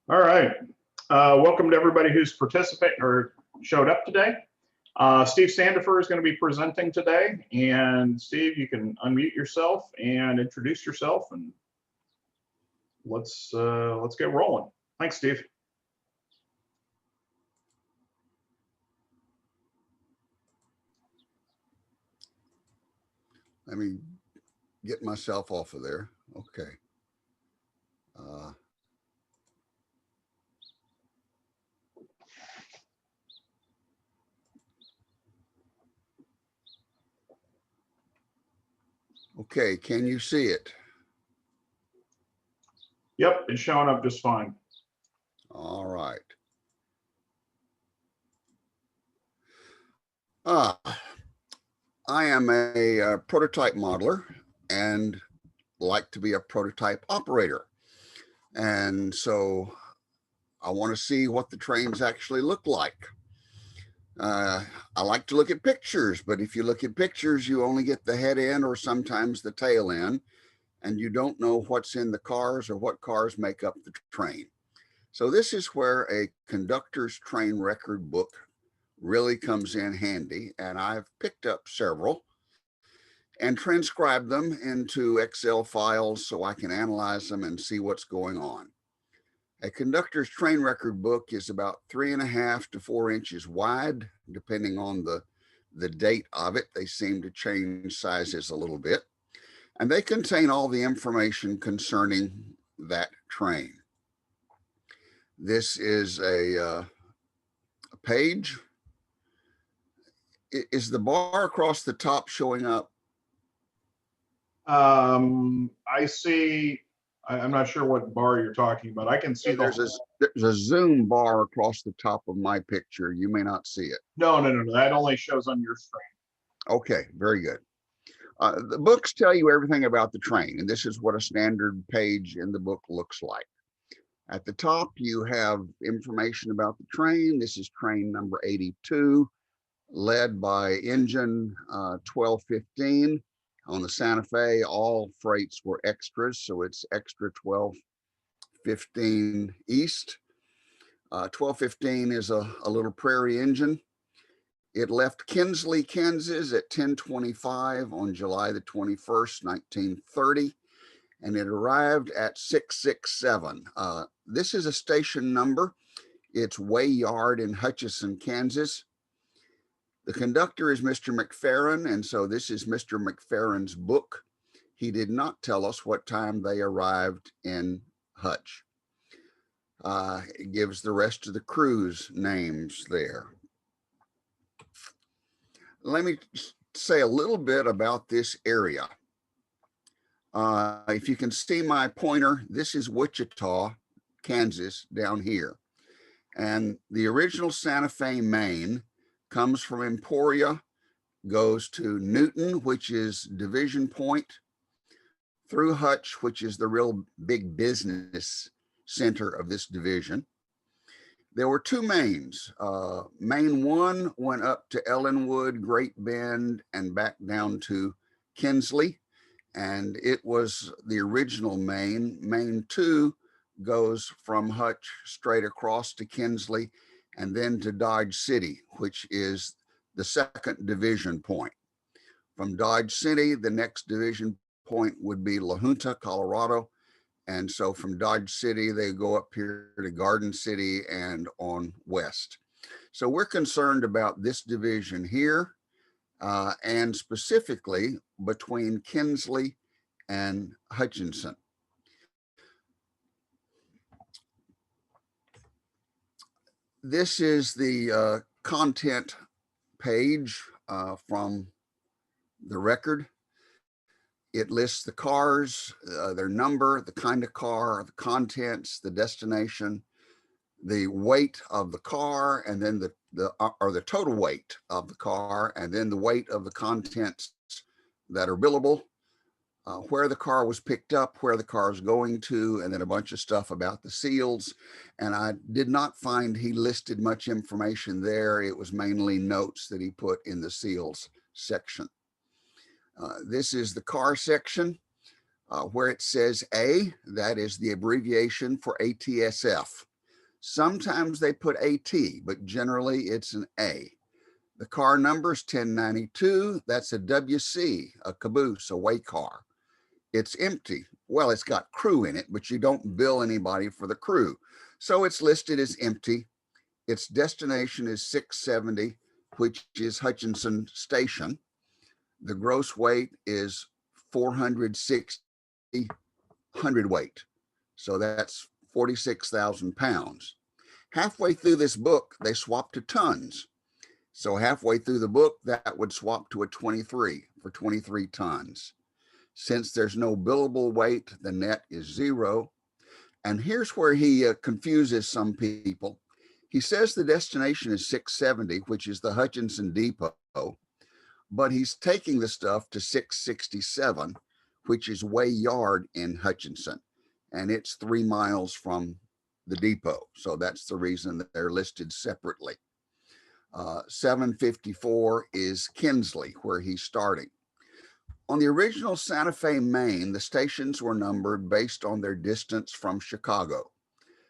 All right. Welcome to everybody who's participating or showed up today. Steve Sandifer is going to be presenting today. And Steve, you can unmute yourself and introduce yourself, and let's get rolling. Thanks, Steve. Let me get myself off of there. Okay. Okay, can you see it? Yep, it's showing up just fine. All right. I am a prototype modeler and like to be a prototype operator. And so I want to see what the trains actually look like. I like to look at pictures, but if you look at pictures, you only get the head end or sometimes the tail end, and you don't know what's in the cars or what cars make up the train. So this is where a conductor's train record book really comes in handy, and I've picked up several and transcribed them into Excel files so I can analyze them and see what's going on. A conductor's train record book is about 3.5 to 4 inches wide, depending on the date of it. They seem to change sizes a little bit, and they contain all the information concerning that train. This is a page. Is the bar across the top showing up? I see. I'm not sure what bar you're talking about. I can see there's a zoom bar across the top of my picture. You may not see it. No. That only shows on your screen. Okay, very good. The books tell you everything about the train, and this is what a standard page in the book looks like. At the top, you have information about the train. This is train number 82, led by engine 1215. On the Santa Fe, all freights were extras, so it's extra 1215 East. 1215 is a little prairie engine. It left Kinsley, Kansas at 10:25 on July the 21st, 1930, and it arrived at 667. This is a station number. It's Way Yard in Hutchinson, Kansas. The conductor is Mr. McFerrin, and so this is Mr. McFerrin's book. He did not tell us what time they arrived in Hutch. It gives the rest of the crew's names there. Let me say a little bit about this area. If you can see my pointer, this is Wichita, Kansas, down here. And the original Santa Fe main comes from Emporia, goes to Newton, which is Division Point, through Hutch, which is the real big business center of this division. There were two mains. Main 1 went up to Ellenwood, Great Bend, and back down to Kinsley, and it was the original main. Main 2 goes from Hutch straight across to Kinsley and then to Dodge City, which is the second division point. From Dodge City, the next division point would be La Junta, Colorado. And so from Dodge City, they go up here to Garden City and on west. So we're concerned about this division here, and specifically between Kinsley and Hutchinson. This is the content page from the record. It lists the cars, their number, the kind of car, the contents, the destination, the weight of the car, and then the total weight of the car, and then the weight of the contents that are billable, where the car was picked up, where the car is going to, and then a bunch of stuff about the seals. And I did not find he listed much information there. It was mainly notes that he put in the seals section. This is the car section where it says A, that is the abbreviation for ATSF. Sometimes they put AT, but generally it's an A. The car number is 1092. That's a WC, a caboose, a way car. It's empty. Well, it's got crew in it, but you don't bill anybody for the crew. So it's listed as empty. Its destination is 670, which is Hutchinson Station. The gross weight is 460 hundredweight. So that's 46,000 pounds. Halfway through this book, they swap to tons. So halfway through the book, that would swap to a 23 for 23 tons. Since there's no billable weight, the net is 0. And here's where he confuses some people. He says the destination is 670, which is the Hutchinson Depot, but he's taking the stuff to 667, which is Way Yard in Hutchinson, and it's 3 miles from the depot. So that's the reason that they're listed separately. 754 is Kinsley, where he's starting. On the original Santa Fe, Maine, the stations were numbered based on their distance from Chicago.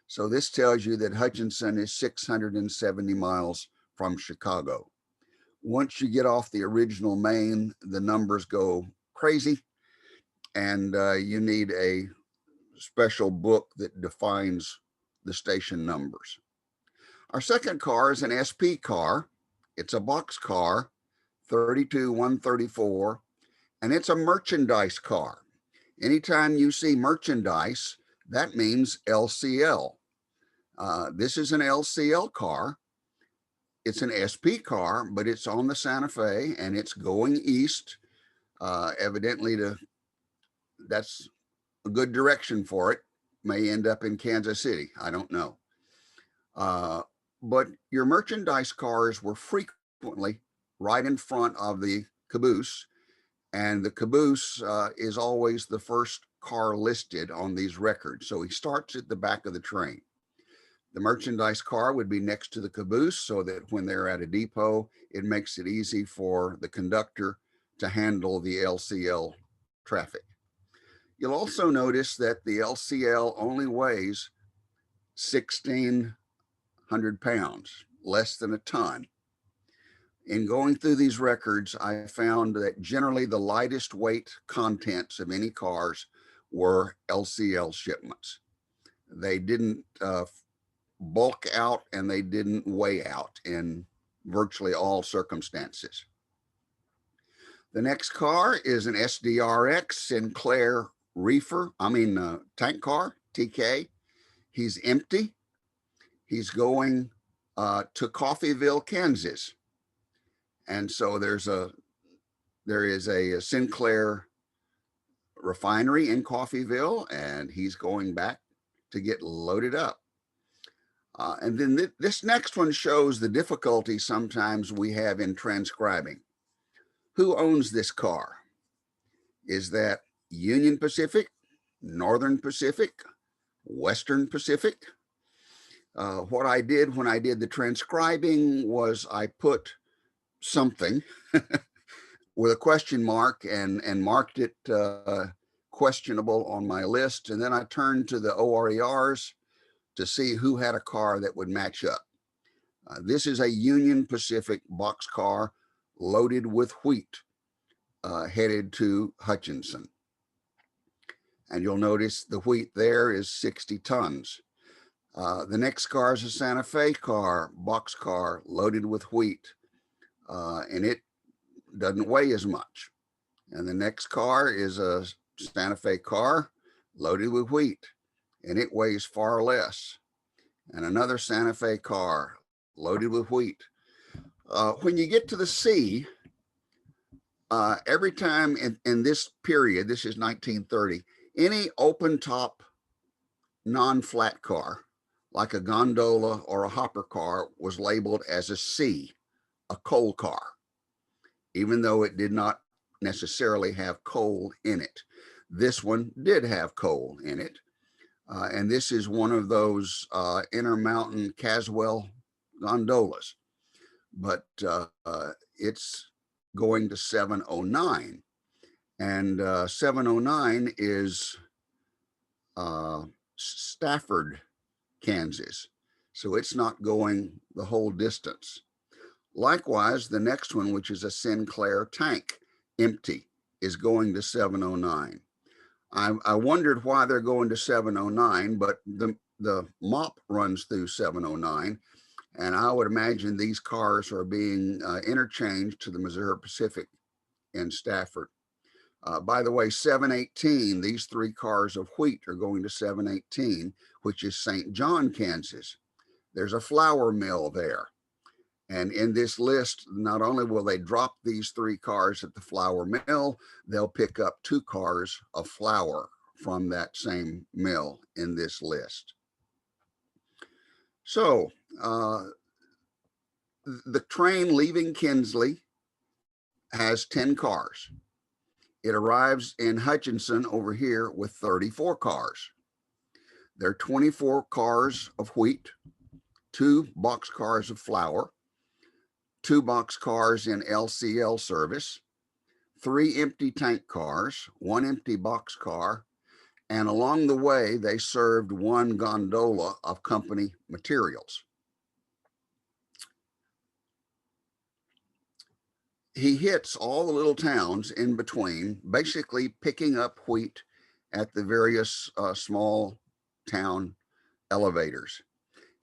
So this tells you that Hutchinson is 670 miles from Chicago. Once you get off the original Maine, the numbers go crazy, and you need a special book that defines the station numbers. Our second car is an SP car. It's a boxcar, 32-134, and it's a merchandise car. Anytime you see merchandise, that means LCL. This is an LCL car. It's an SP car, but it's on the Santa Fe and it's going east. Evidently, that's a good direction for it. May end up in Kansas City. I don't know. But your merchandise cars were frequently right in front of the caboose, and the caboose is always the first car listed on these records. So he starts at the back of the train. The merchandise car would be next to the caboose so that when they're at a depot, it makes it easy for the conductor to handle the LCL traffic. You'll also notice that the LCL only weighs 1,600 pounds, less than a ton. In going through these records, I found that generally the lightest weight contents of any cars were LCL shipments. They didn't bulk out and they didn't weigh out in virtually all circumstances. The next car is an SDRX Sinclair tank car, TK. He's empty. He's going to Coffeyville, Kansas. And so there is a Sinclair refinery in Coffeyville, and he's going back to get loaded up. And then this next one shows the difficulty sometimes we have in transcribing. Who owns this car? Is that Union Pacific, Northern Pacific, Western Pacific? What I did when I did the transcribing was I put something with a question mark and marked it questionable on my list. And then I turned to the ORERs to see who had a car that would match up. This is a Union Pacific boxcar loaded with wheat, headed to Hutchinson. And you'll notice the wheat there is 60 tons. The next car is a Santa Fe car, boxcar loaded with wheat, and it doesn't weigh as much. And the next car is a Santa Fe car loaded with wheat, and it weighs far less. And another Santa Fe car loaded with wheat. When you get to the C, every time in this period, this is 1930, any open top non-flat car, like a gondola or a hopper car, was labeled as a C, a coal car, even though it did not necessarily have coal in it. This one did have coal in it. And this is one of those Intermountain Caswell gondolas, but it's going to 709. And 709 is Stafford, Kansas. so it's not going the whole distance. Likewise, the next one, which is a Sinclair tank, empty, is going to 709. I wondered why they're going to 709, but the mop runs through 709, and I would imagine these cars are being interchanged to the Missouri Pacific in Stafford. By the way, 718, these 3 cars of wheat are going to 718, which is St. John, Kansas. There's a flour mill there. And in this list, not only will they drop these 3 cars at the flour mill, they'll pick up 2 cars of flour from that same mill in this list. So the train leaving Kinsley has 10 cars. It arrives in Hutchinson over here with 34 cars. There are 24 cars of wheat, 2 boxcars of flour, 2 boxcars in LCL service, 3 empty tank cars, 1 empty boxcar, and along the way, they served 1 gondola of company materials. He hits all the little towns in between, basically picking up wheat at the various small town elevators.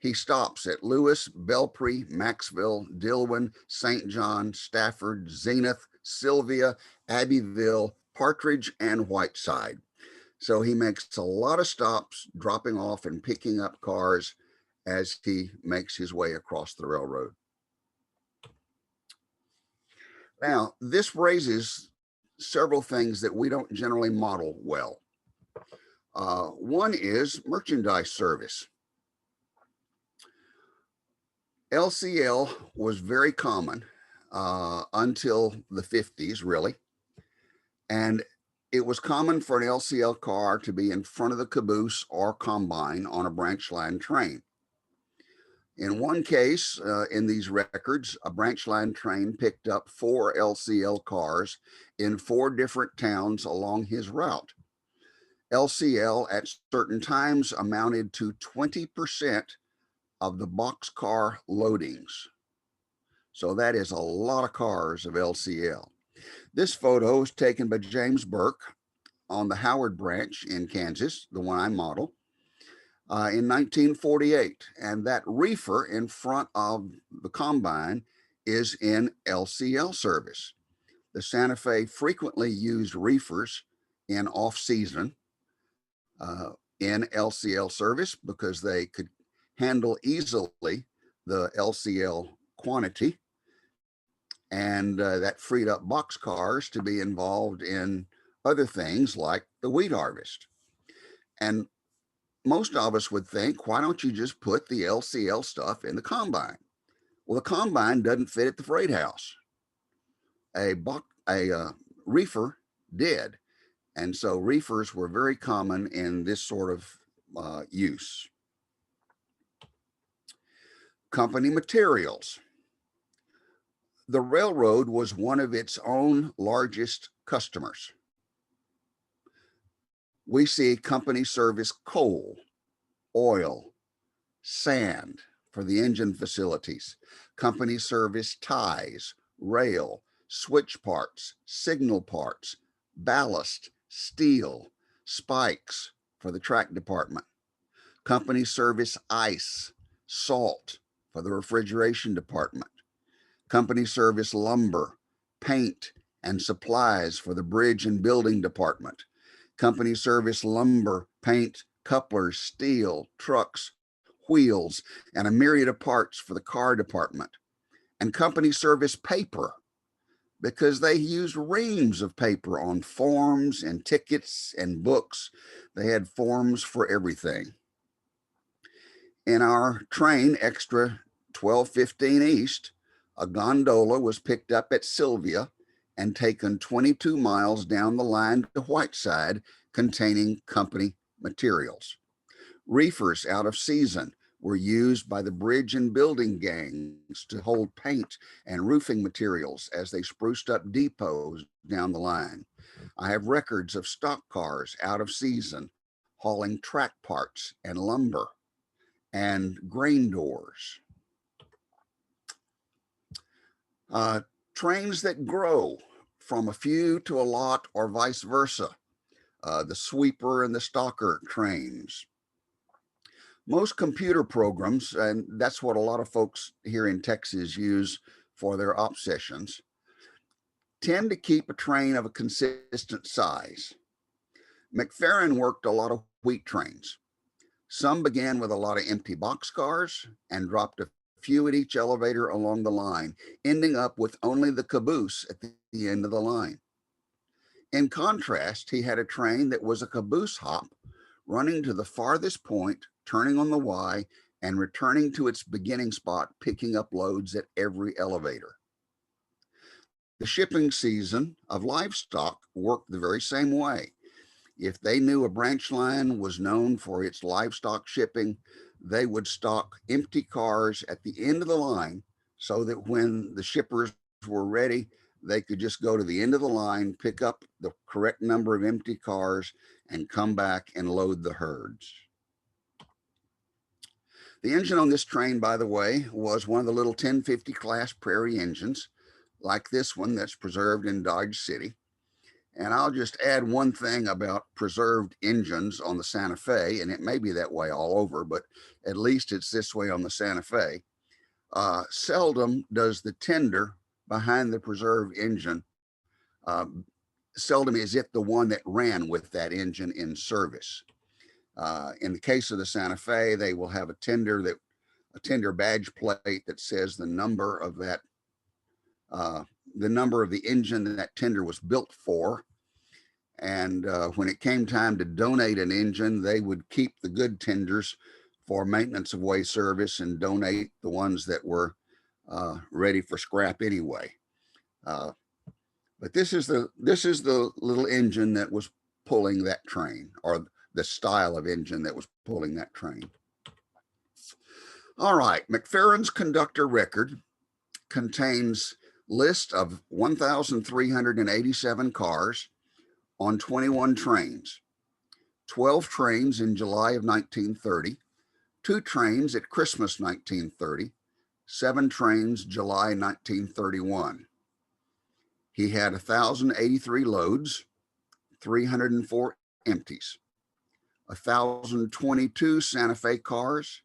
He stops at Lewis, Belpre, Maxville, Dillwyn, St. John, Stafford, Zenith, Sylvia, Abbeville, Partridge, and Whiteside. So he makes a lot of stops, dropping off and picking up cars as he makes his way across the railroad. Now, this raises several things that we don't generally model well. One is merchandise service. LCL was very common until the 50s, really. And it was common for an LCL car to be in front of the caboose or combine on a branch line train. In one case, in these records, a branch line train picked up 4 LCL cars in 4 different towns along his route. LCL at certain times amounted to 20% of the boxcar loadings. So that is a lot of cars of LCL. This photo is taken by James Burke on the Howard branch in Kansas, the one I model, in 1948. And that reefer in front of the combine is in LCL service. The Santa Fe frequently used reefers in off-season in LCL service because they could handle easily the LCL quantity, and that freed up boxcars to be involved in other things like the wheat harvest. And most of us would think, why don't you just put the LCL stuff in the combine? Well, the combine doesn't fit at the freight house. A reefer did. And so reefers were very common in this sort of use. Company materials. The railroad was one of its own largest customers. We see company service coal, oil, sand for the engine facilities, company service ties, rail, switch parts, signal parts, ballast, steel, spikes for the track department, company service ice, salt for the refrigeration department, company service lumber, paint, and supplies for the bridge and building department, company service lumber, paint, couplers, steel, trucks, wheels, and a myriad of parts for the car department, and company service paper, because they used reams of paper on forms and tickets and books. They had forms for everything. In our train extra 1215 East, a gondola was picked up at Sylvia and taken 22 miles down the line to Whiteside containing company materials. Reefers out of season were used by the bridge and building gangs to hold paint and roofing materials as they spruced up depots down the line. I have records of stock cars out of season hauling track parts and lumber. and grain doors. Trains that grow from a few to a lot or vice versa. The sweeper and the stalker trains. Most computer programs, and that's what a lot of folks here in Texas use for their op sessions, tend to keep a train of a consistent size. McFerrin worked a lot of wheat trains. Some began with a lot of empty boxcars and dropped a few at each elevator along the line, ending up with only the caboose at the end of the line. In contrast, he had a train that was a caboose hop, running to the farthest point, turning on the Y, and returning to its beginning spot, picking up loads at every elevator. The shipping season of livestock worked the very same way. If they knew a branch line was known for its livestock shipping, they would stock empty cars at the end of the line so that when the shippers were ready, they could just go to the end of the line, pick up the correct number of empty cars, and come back and load the herds. The engine on this train, by the way, was one of the little 1050 class Prairie engines, like this one that's preserved in Dodge City. And I'll just add one thing about preserved engines on the Santa Fe, and it may be that way all over, but at least it's this way on the Santa Fe. Seldom does the tender behind the preserved engine, seldom is it the one that ran with that engine in service. In the case of the Santa Fe, they will have a tender badge plate that says the number of that, the number of the engine that tender was built for. And when it came time to donate an engine, they would keep the good tenders for maintenance of way service and donate the ones that were ready for scrap anyway. But this is the little engine that was pulling that train, or the style of engine that was pulling that train. All right, McFerrin's conductor record contains list of 1,387 cars on 21 trains, 12 trains in July of 1930, 2 trains at Christmas 1930, 7 trains July 1931. He had 1,083 loads, 304 empties, 1,022 Santa Fe cars,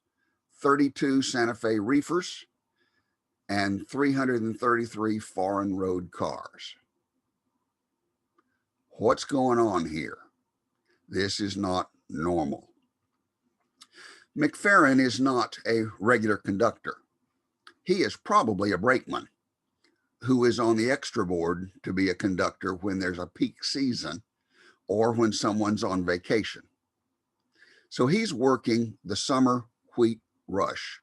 32 Santa Fe Reefers, and 333 foreign road cars. What's going on here? This is not normal. McFerrin is not a regular conductor. He is probably a brakeman who is on the extra board to be a conductor when there's a peak season or when someone's on vacation. So he's working the summer wheat rush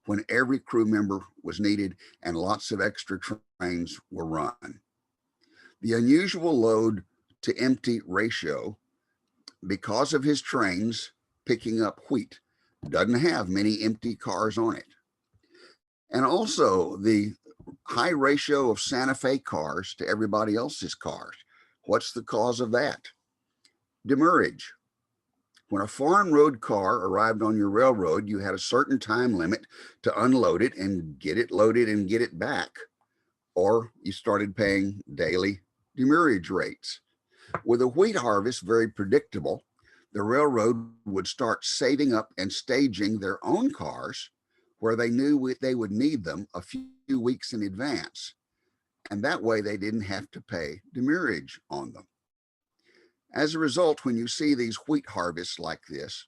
when every crew member was needed and lots of extra trains were run. The unusual load to empty ratio, because of his trains picking up wheat, doesn't have many empty cars on it. And also the high ratio of Santa Fe cars to everybody else's cars. What's the cause of that? Demurrage. When a foreign road car arrived on your railroad, you had a certain time limit to unload it and get it loaded and get it back, or you started paying daily demurrage rates. With a wheat harvest very predictable, the railroad would start saving up and staging their own cars where they knew they would need them a few weeks in advance. And that way they didn't have to pay demurrage on them. As a result, when you see these wheat harvests like this,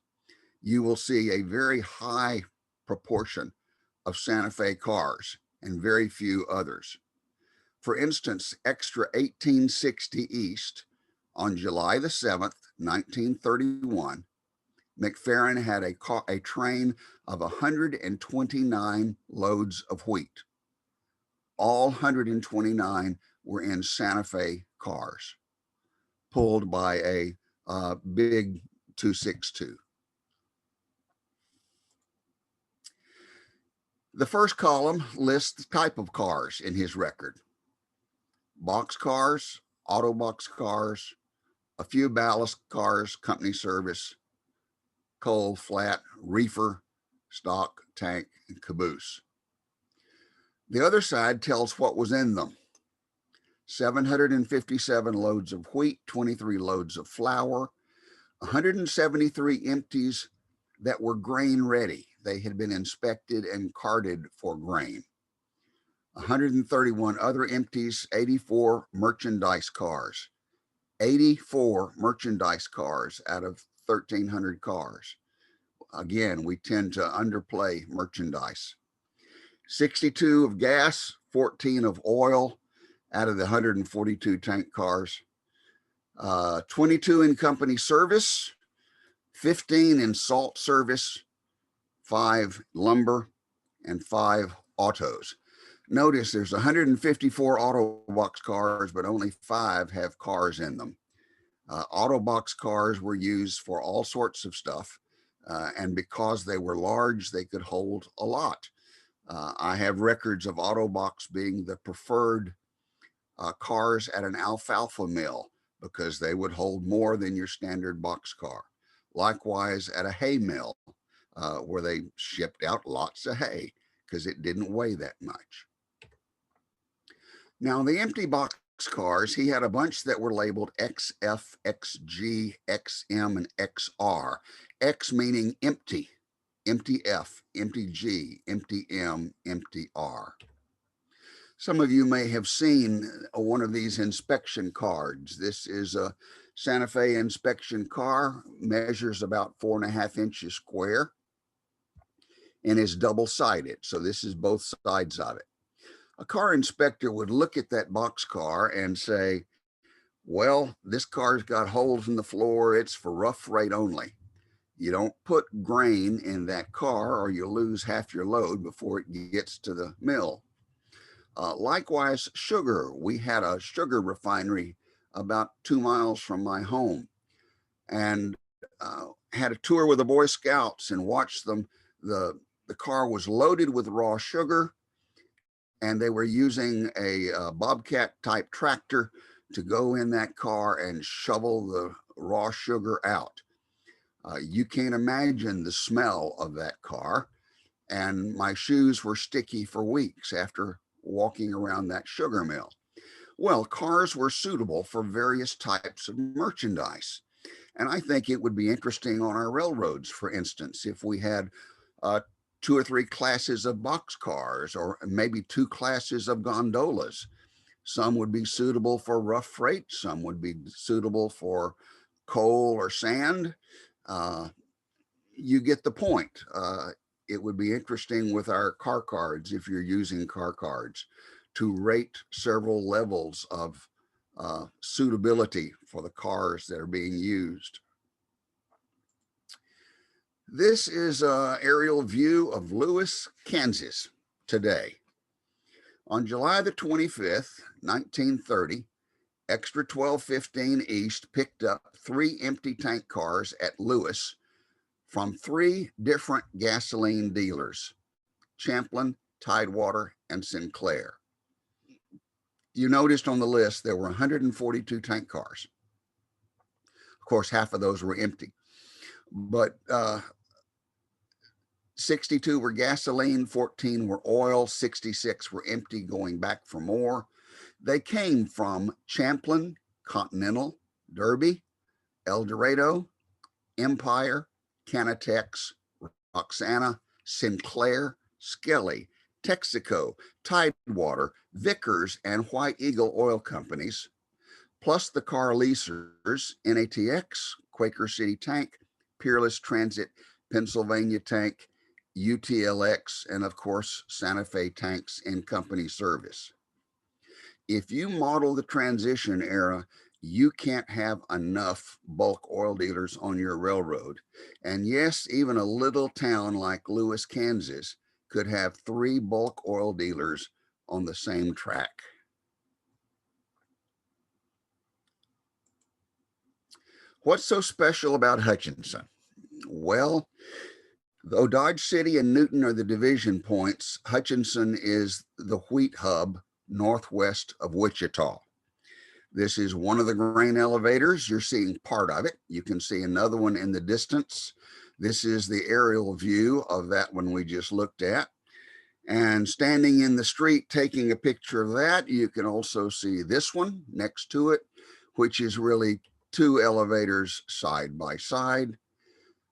you will see a very high proportion of Santa Fe cars and very few others. For instance, extra 1860 East on July the 7th, 1931, McFerrin had a train of 129 loads of wheat. All 129 were in Santa Fe cars, pulled by a big 262. The first column lists the type of cars in his record: boxcars, auto boxcars, a few ballast cars, company service, coal, flat, reefer, stock, tank, and caboose. The other side tells what was in them. 757 loads of wheat, 23 loads of flour, 173 empties that were grain ready. They had been inspected and carted for grain. 131 other empties, 84 merchandise cars. 84 merchandise cars out of 1,300 cars. Again, we tend to underplay merchandise. 62 of gas, 14 of oil out of the 142 tank cars. 22 in company service, 15 in salt service, 5 lumber, and 5 autos. Notice there's 154 auto box cars, but only 5 have cars in them. Auto box cars were used for all sorts of stuff, and because they were large, they could hold a lot. I have records of auto box being the preferred cars at an alfalfa mill because they would hold more than your standard box car. Likewise, at a hay mill, where they shipped out lots of hay because it didn't weigh that much. Now, the empty box cars, he had a bunch that were labeled XF, XG, XM, and XR. X meaning empty, empty F, empty G, empty M, empty R. Some of you may have seen one of these inspection cards. This is a Santa Fe inspection car, measures about 4.5 inches square and is double-sided. So this is both sides of it. A car inspector would look at that box car and say, well, this car's got holes in the floor. It's for rough freight only. You don't put grain in that car or you lose half your load before it gets to the mill. Likewise, sugar. We had a sugar refinery about 2 miles from my home and had a tour with the Boy Scouts and watched them. The car was loaded with raw sugar, and they were using a Bobcat type tractor to go in that car and shovel the raw sugar out. You can't imagine the smell of that car. And my shoes were sticky for weeks after walking around that sugar mill. Well, cars were suitable for various types of merchandise. And I think it would be interesting on our railroads, for instance, if we had 2 or 3 classes of boxcars, or maybe 2 classes of gondolas. Some would be suitable for rough freight. Some would be suitable for coal or sand. You get the point. It would be interesting with our car cards, if you're using car cards, to rate several levels of suitability for the cars that are being used. This is an aerial view of Lewis, Kansas today. On July the 25th, 1930, Extra 1215 East picked up 3 empty tank cars at Lewis from 3 different gasoline dealers, Champlin, Tidewater, and Sinclair. You noticed on the list there were 142 tank cars. Of course, half of those were empty, but 62 were gasoline, 14 were oil, 66 were empty, going back for more. They came from Champlin, Continental, Derby, El Dorado, Empire, Canatex, Roxana, Sinclair, Skelly, Texaco, Tidewater, Vickers, and White Eagle oil companies, plus the car leasers, NATX, Quaker City Tank, Peerless Transit, Pennsylvania Tank, UTLX, and of course, Santa Fe tanks in company service. If you model the transition era, you can't have enough bulk oil dealers on your railroad. And yes, even a little town like Lewis, Kansas could have 3 bulk oil dealers on the same track. What's so special about Hutchinson? Well, though Dodge City and Newton are the division points, Hutchinson is the wheat hub northwest of Wichita. This is one of the grain elevators. You're seeing part of it. You can see another one in the distance. This is the aerial view of that one we just looked at. And standing in the street, taking a picture of that, you can also see this one next to it, which is really two elevators side by side.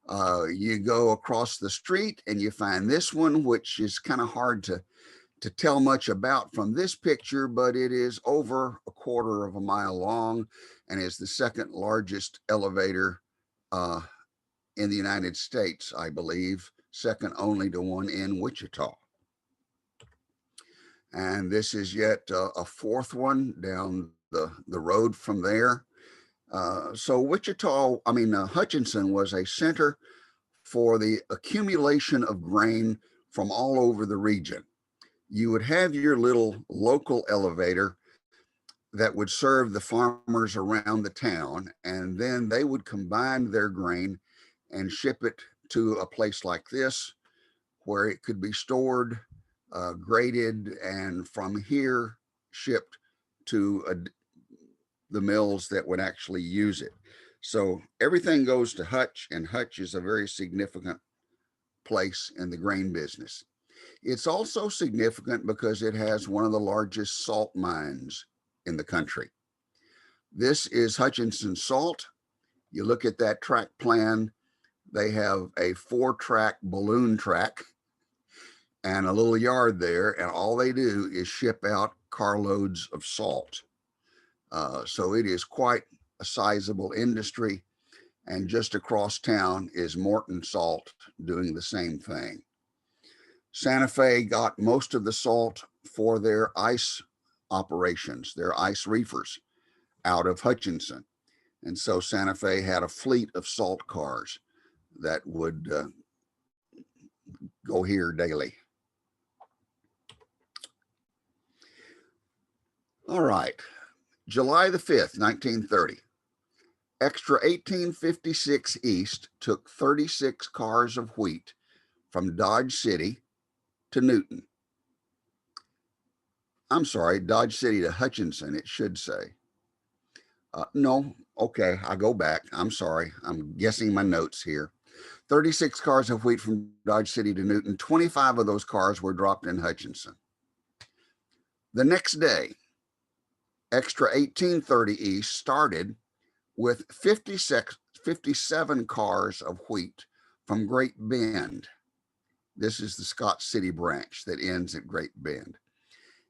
You go across the street and you find this one, which is kind of hard to tell much about from this picture, but it is over a quarter of a mile long and is the second largest elevator in the United States, I believe, second only to one in Wichita. And this is yet a fourth one down the road from there. So Wichita, Hutchinson was a center for the accumulation of grain from all over the region. You would have your little local elevator that would serve the farmers around the town, and then they would combine their grain and ship it to a place like this, where it could be stored, graded, and from here shipped to the mills that would actually use it. So everything goes to Hutch, and Hutch is a very significant place in the grain business. It's also significant because it has one of the largest salt mines in the country. This is Hutchinson Salt. You look at that track plan, they have a 4-track balloon track and a little yard there, and all they do is ship out carloads of salt. So it is quite a sizable industry, and just across town is Morton Salt doing the same thing. Santa Fe got most of the salt for their ice operations, their ice reefers, out of Hutchinson. And so Santa Fe had a fleet of salt cars that would go here daily. All right, July the 5th, 1930. Extra 1856 East took 36 cars of wheat from Dodge City to Newton. I'm sorry, Dodge City to Hutchinson, it should say. No, okay, I go back. I'm sorry, I'm guessing my notes here. 36 cars of wheat from Dodge City to Newton. 25 of those cars were dropped in Hutchinson. The next day, extra 1830 East started with 57 cars of wheat from Great Bend. This is the Scott City branch that ends at Great Bend.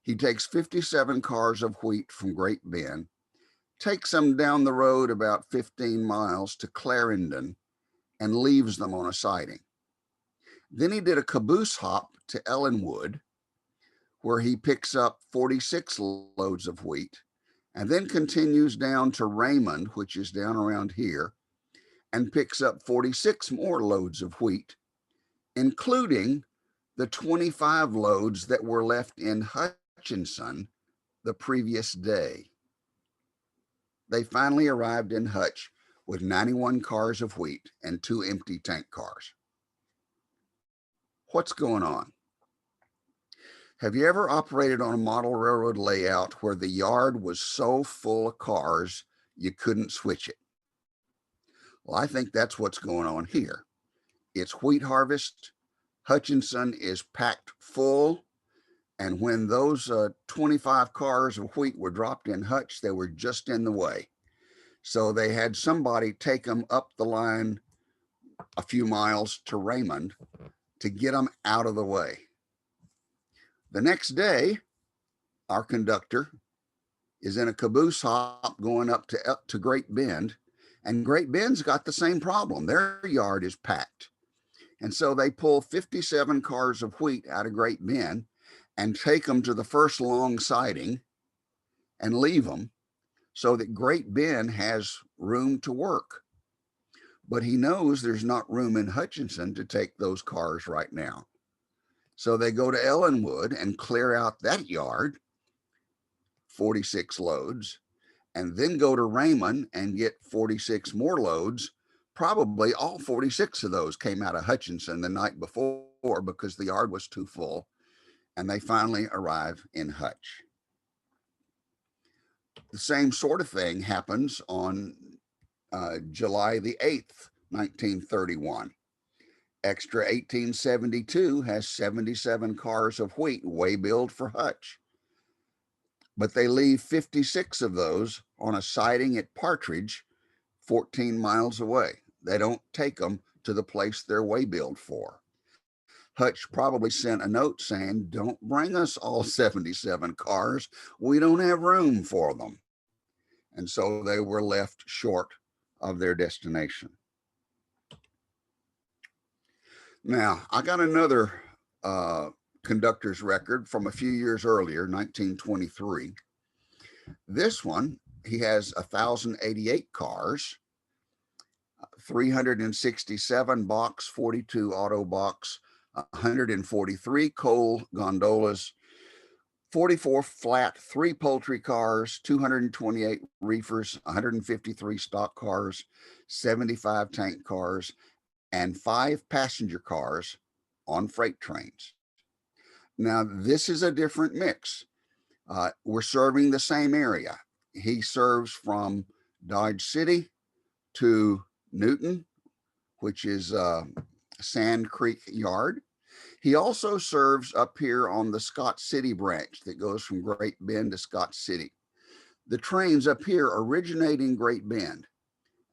He takes 57 cars of wheat from Great Bend, takes them down the road about 15 miles to Clarendon, and leaves them on a siding. Then he did a caboose hop to Ellenwood, where he picks up 46 loads of wheat, and then continues down to Raymond, which is down around here, and picks up 46 more loads of wheat, including the 25 loads that were left in Hutchinson the previous day. They finally arrived in Hutch with 91 cars of wheat and 2 empty tank cars. What's going on? Have you ever operated on a model railroad layout where the yard was so full of cars you couldn't switch it? Well, I think that's what's going on here. It's wheat harvest. Hutchinson is packed full. And when those 25 cars of wheat were dropped in Hutch, they were just in the way. So they had somebody take them up the line a few miles to Raymond to get them out of the way. The next day, our conductor is in a caboose hop going up to Great Bend, and Great Bend's got the same problem. Their yard is packed. And so they pull 57 cars of wheat out of Great Bend and take them to the first long siding and leave them so that Great Bend has room to work. But he knows there's not room in Hutchinson to take those cars right now. So they go to Ellenwood and clear out that yard, 46 loads, and then go to Raymond and get 46 more loads. Probably all 46 of those came out of Hutchinson the night before because the yard was too full, and they finally arrive in Hutch. The same sort of thing happens on July the 8th, 1931. Extra 1872 has 77 cars of wheat way-billed for Hutch, but they leave 56 of those on a siding at Partridge, 14 miles away. They don't take them to the place they're way-billed for. Hutch probably sent a note saying, don't bring us all 77 cars. We don't have room for them. And so they were left short of their destination. Now, I got another conductor's record from a few years earlier, 1923. This one, he has 1,088 cars, 367 box, 42 auto box, 143 coal gondolas, 44 flat, 3 poultry cars, 228 reefers, 153 stock cars, 75 tank cars, and 5 passenger cars on freight trains. Now, this is a different mix. We're serving the same area. He serves from Dodge City to Newton, which is Sand Creek Yard. He also serves up here on the Scott City branch that goes from Great Bend to Scott City. The trains up here originate in Great Bend,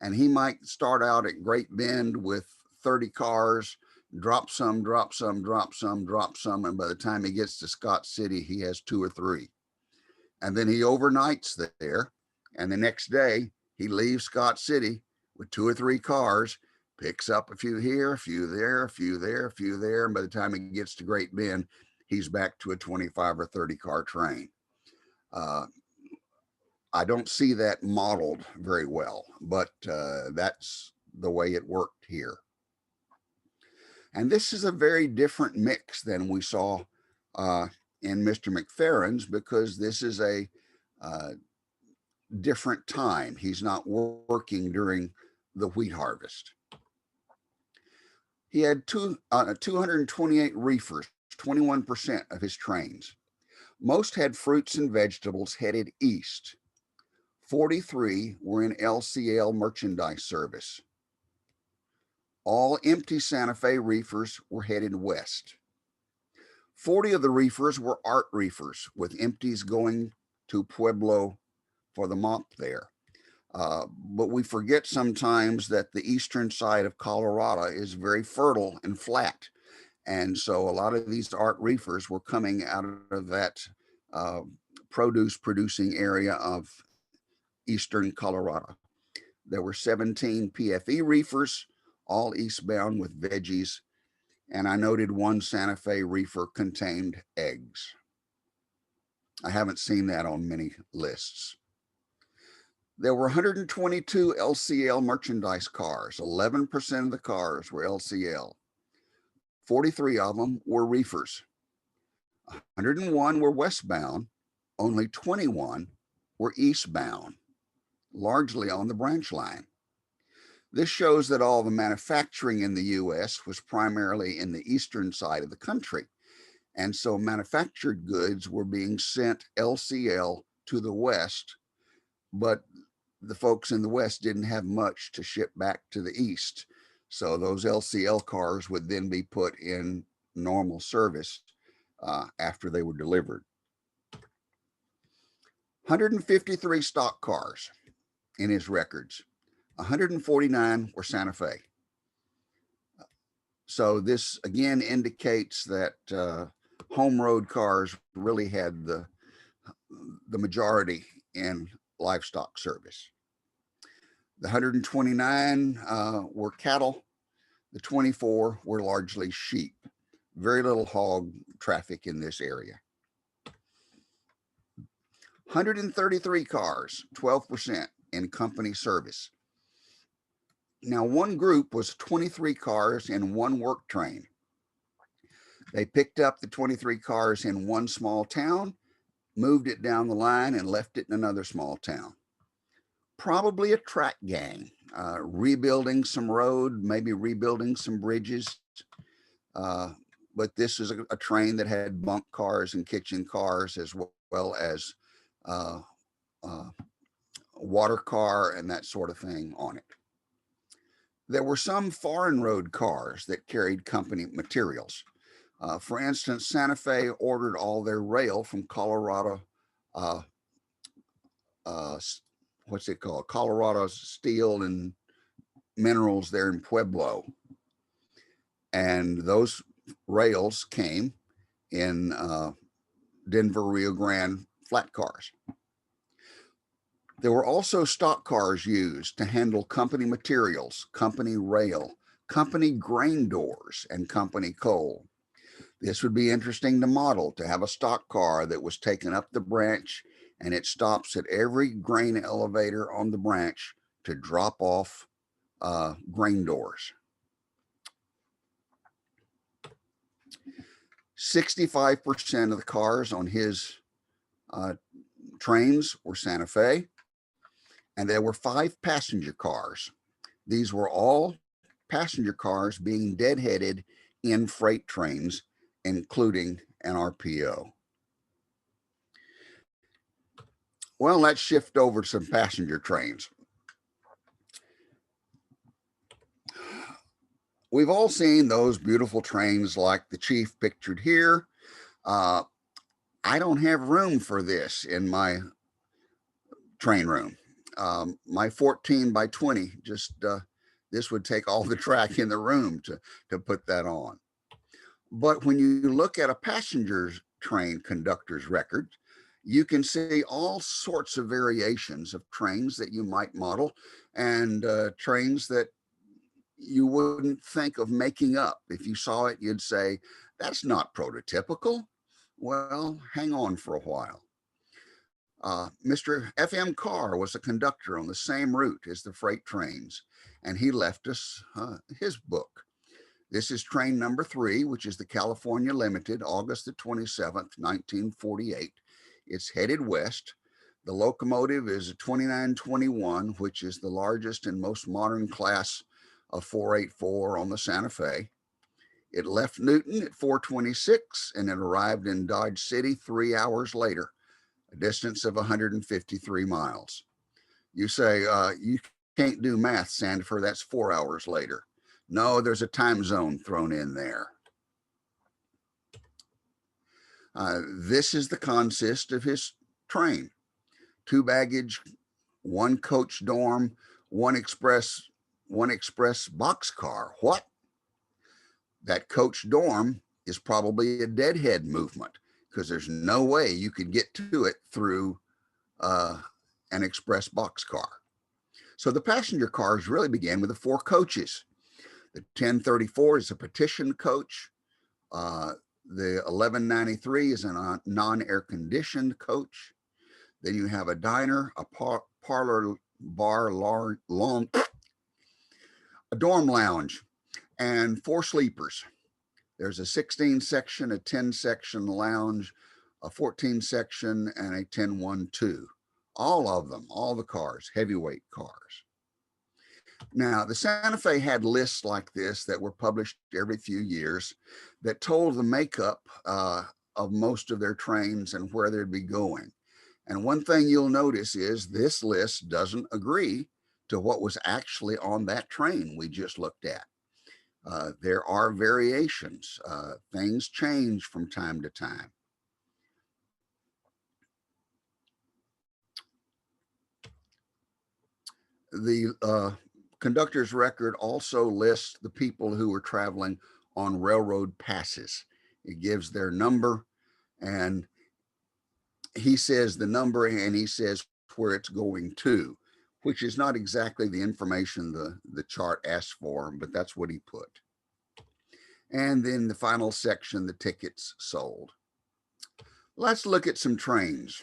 and he might start out at Great Bend with 30 cars, drop some, drop some, drop some, drop some, and by the time he gets to Scott City, he has 2 or 3. And then he overnights there, and the next day he leaves Scott City with 2 or 3 cars, picks up a few here, a few there, a few there, a few there, and by the time he gets to Great Bend, he's back to a 25 or 30 car train. I don't see that modeled very well, but that's the way it worked here. And this is a very different mix than we saw in Mr. McFerrin's, because this is a different time. He's not working during the wheat harvest. He had 228 reefers, 21% of his trains. Most had fruits and vegetables headed east. 43 were in LCL merchandise service. All empty Santa Fe reefers were headed west. 40 of the reefers were art reefers, with empties going to Pueblo for the mop there. But we forget sometimes that the eastern side of Colorado is very fertile and flat. And so a lot of these art reefers were coming out of that produce producing area of eastern Colorado. There were 17 PFE reefers, all eastbound with veggies. And I noted 1 Santa Fe reefer contained eggs. I haven't seen that on many lists. There were 122 LCL merchandise cars. 11% of the cars were LCL. 43 of them were reefers. 101 were westbound. Only 21 were eastbound, largely on the branch line. This shows that all the manufacturing in the US was primarily in the eastern side of the country. And so manufactured goods were being sent LCL to the west, but the folks in the west didn't have much to ship back to the east. So those LCL cars would then be put in normal service after they were delivered. 153 stock cars in his records. 149 were Santa Fe. So this again indicates that home road cars really had the majority in livestock service. The 129 were cattle. The 24 were largely sheep. Very little hog traffic in this area. 133 cars, 12% in company service. Now, one group was 23 cars in 1 work train. They picked up the 23 cars in 1 small town, moved it down the line, and left it in another small town. Probably a track gang, rebuilding some road, maybe rebuilding some bridges. But this is a train that had bunk cars and kitchen cars, as well as water car and that sort of thing on it. There were some foreign road cars that carried company materials. For instance, Santa Fe ordered all their rail from Colorado, uh, what's it called? Colorado Steel and Minerals there in Pueblo. And those rails came in Denver, Rio Grande flat cars. There were also stock cars used to handle company materials, company rail, company grain doors, and company coal. This would be interesting to model, to have a stock car that was taken up the branch and it stops at every grain elevator on the branch to drop off grain doors. 65% of the cars on his trains were Santa Fe, and there were 5 passenger cars. These were all passenger cars being deadheaded in freight trains, including an RPO. Well, let's shift over to some passenger trains. We've all seen those beautiful trains like the Chief pictured here. I don't have room for this in my train room. My 14 by 20, just this would take all the track in the room to put that on. But when you look at a passenger train conductor's record, you can see all sorts of variations of trains that you might model, and trains that you wouldn't think of making up. If you saw it, you'd say, that's not prototypical. Well, hang on for a while. Mr. F.M. Carr was a conductor on the same route as the freight trains, and he left us his book. This is train number 3, which is the California Limited, August the 27th, 1948. It's headed west. The locomotive is a 2921, which is the largest and most modern class of 484 on the Santa Fe. It left Newton at 4:26 and it arrived in Dodge City 3 hours later, a distance of 153 miles. You say, you can't do math, Sandifer, that's 4 hours later. No, there's a time zone thrown in there. This is the consist of his train: 2 baggage, 1 coach dorm, 1 express boxcar. What? That coach dorm is probably a deadhead movement, because there's no way you could get to it through an express boxcar. So the passenger cars really began with the 4 coaches. The 1034 is a partition coach. The 1193 is a non-air conditioned coach. Then you have a diner, a parlor, bar, long, a dorm lounge, and 4 sleepers. There's a 16 section, a 10 section lounge, a 14 section, and a 1012. All of them, all the cars, heavyweight cars. Now, the Santa Fe had lists like this that were published every few years that told the makeup of most of their trains and where they'd be going. And one thing you'll notice is this list doesn't agree to what was actually on that train we just looked at. There are variations. Things change from time to time. The conductor's record also lists the people who were traveling on railroad passes. It gives their number, and he says the number and he says where it's going to, which is not exactly the information the chart asks for, but that's what he put. And then the final section, the tickets sold. Let's look at some trains.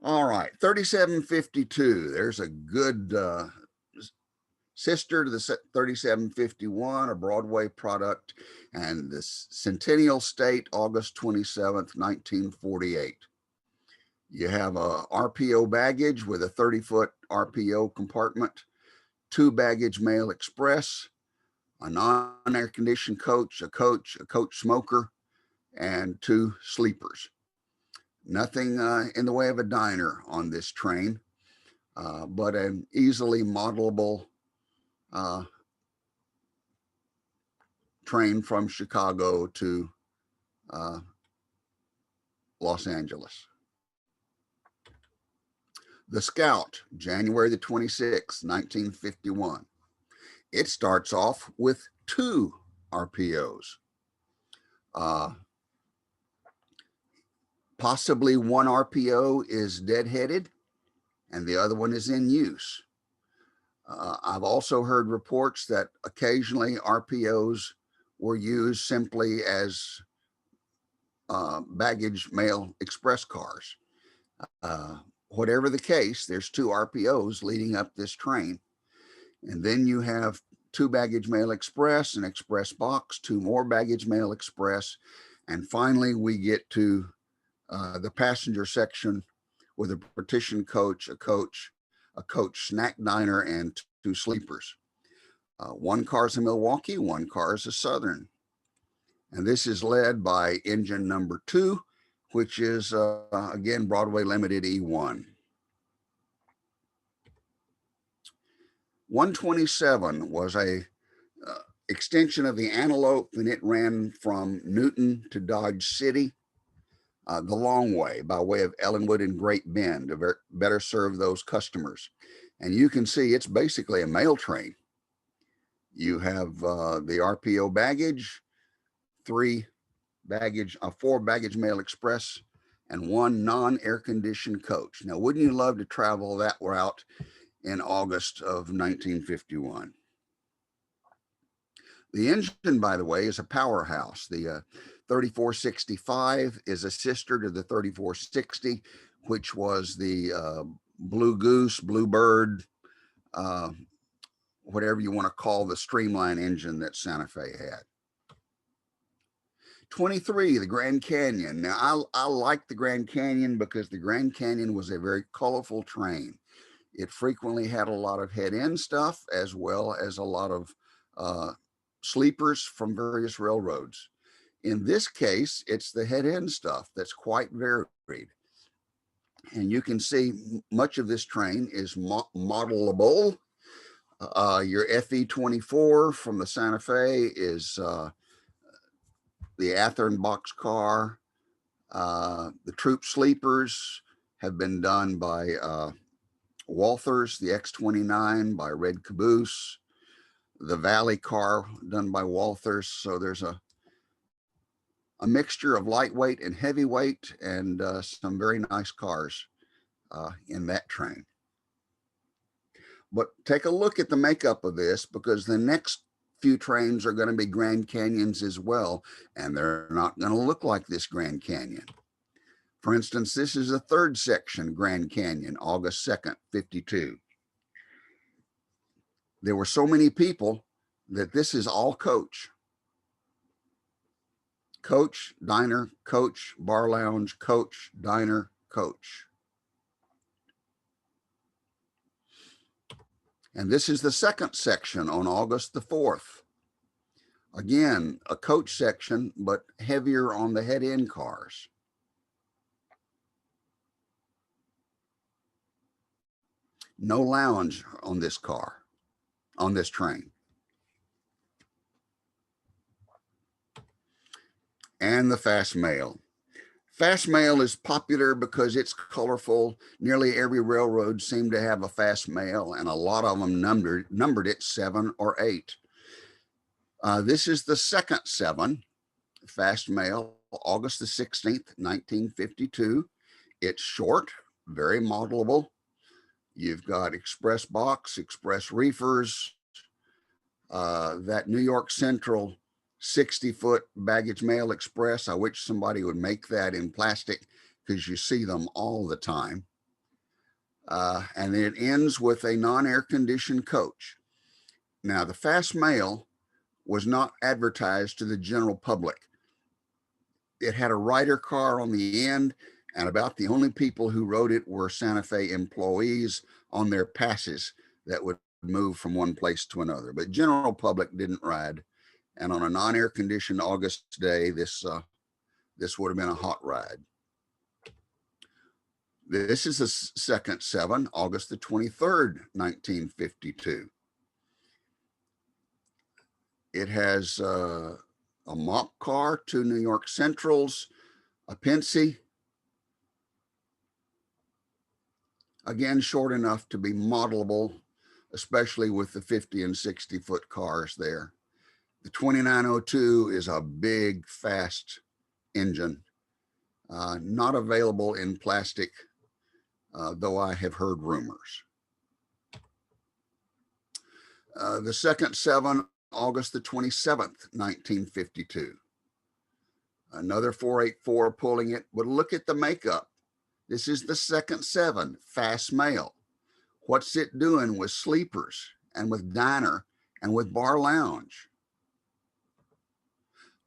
All right, 3752, there's a good sister to the 3751, a Broadway product, and the Centennial State, August 27th, 1948. You have a RPO baggage with a 30-foot RPO compartment, 2 baggage mail express, a non-air conditioned coach, a coach smoker, and 2 sleepers. Nothing in the way of a diner on this train, but an easily modelable train from Chicago to Los Angeles. The Scout, January the 26th, 1951. It starts off with 2 RPOs. Possibly one RPO is deadheaded and the other one is in use. I've also heard reports that occasionally RPOs were used simply as baggage mail express cars. Whatever the case, there's 2 RPOs leading up this train. And then you have 2 baggage mail express, an express box, 2 more baggage mail express. And finally, we get to the passenger section with a partition coach, a coach snack diner, and 2 sleepers. 1 car is a Milwaukee, 1 car is a Southern. And this is led by engine number 2, which is, again, Broadway Limited E1. 127 was a extension of the Antelope, and it ran from Newton to Dodge City the long way by way of Ellenwood and Great Bend to better serve those customers. And you can see it's basically a mail train. You have the RPO baggage, 4 baggage mail express, and 1 non-air conditioned coach. Now, wouldn't you love to travel that route in August of 1951? The engine, by the way, is a powerhouse. The 3465 is a sister to the 3460, which was the Blue Goose, Bluebird, whatever you want to call the streamline engine that Santa Fe had. 23, the Grand Canyon. Now, I like the Grand Canyon because the Grand Canyon was a very colorful train. It frequently had a lot of head-end stuff as well as a lot of sleepers from various railroads. In this case, it's the head-end stuff that's quite varied. And you can see much of this train is modelable. Your FE24 from the Santa Fe is the Athearn boxcar. The troop sleepers have been done by Walthers, the X29 by Red Caboose, the Valley car done by Walthers. So there's a mixture of lightweight and heavyweight, and some very nice cars in that train. But take a look at the makeup of this, because the next few trains are going to be Grand Canyons as well, and they're not going to look like this Grand Canyon. For instance, this is the 3rd section Grand Canyon, August 2nd, 52. There were so many people that this is all coach. Coach, diner, coach, bar lounge, coach, diner, coach. And this is the 2nd section on August the 4th. Again, a coach section, but heavier on the head-end cars. No lounge on this car, on this train. And the fast mail. Fast mail is popular because it's colorful. Nearly every railroad seemed to have a fast mail, and a lot of them numbered it 7 or 8. This is the 2nd 7, fast mail, August the 16th, 1952. It's short, very modelable. You've got express box, express reefers, that New York Central 60-foot baggage mail express. I wish somebody would make that in plastic, because you see them all the time. And it ends with a non-air conditioned coach. Now, the fast mail was not advertised to the general public. It had a rider car on the end, and about the only people who rode it were Santa Fe employees on their passes that would move from one place to another. But general public didn't ride. And on a non-air conditioned August day, this would have been a hot ride. This is the 2nd 7, August the 23rd, 1952. It has a mop car, 2 New York Centrals, a Pensy. Again, short enough to be modelable, especially with the 50 and 60 foot cars there. The 2902 is a big, fast engine, not available in plastic, though I have heard rumors. The second 7, August the 27th, 1952. Another 484 pulling it, but look at the makeup. This is the second 7, fast mail. What's it doing with sleepers and with diner and with bar lounge?